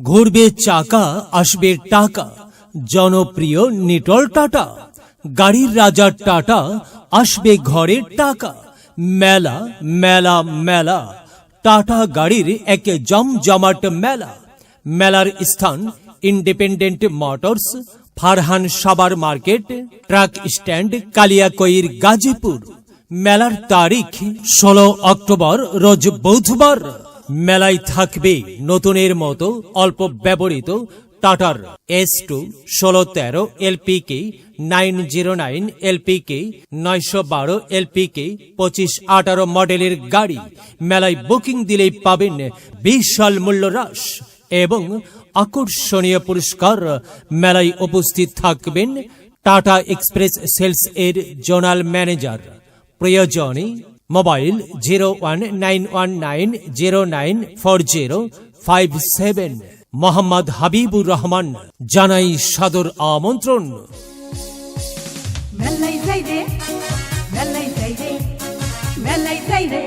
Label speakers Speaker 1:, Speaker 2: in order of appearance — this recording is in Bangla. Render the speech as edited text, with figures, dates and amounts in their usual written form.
Speaker 1: ঘুরবে চাকা আসবে টাকা, জনপ্রিয় নিটল টাটা। গাড়ির রাজা টাটা আসবে ঘরে টাকা। মেলা মেলা মেলা, টাটা গাড়ির এক জমজমাট মেলা। মেলার স্থান ইন্ডিপেন্ডেন্ট মোটরস, ফারহান সাবার market, truck stand, Kaliakair, Gazipur. মেলার তারিখ 16 অক্টোবর, রোজ বুধবার। মেলায় থাকবে নতুনের মতো অল্প ব্যবহৃত টাটার S2 1613 LPK, 909 LPK, 912 LPK, 2518 মডেলের গাড়ি। মেলায় বুকিং দিলেই পাবেন বিশাল মূল্য হ্রাস এবং আকর্ষণীয় পুরস্কার। মেলায় উপস্থিত থাকবেন টাটা এক্সপ্রেস সেলস এর জোনাল ম্যানেজার। প্রয়োজনে মোবাইল 01919094057। মোহাম্মদ হাবিবুর রহমান জানাই সাদর আমন্ত্রণ।
Speaker 2: মেলাই যাই রে, মেলাই যাই রে, মেলাই যাই রে।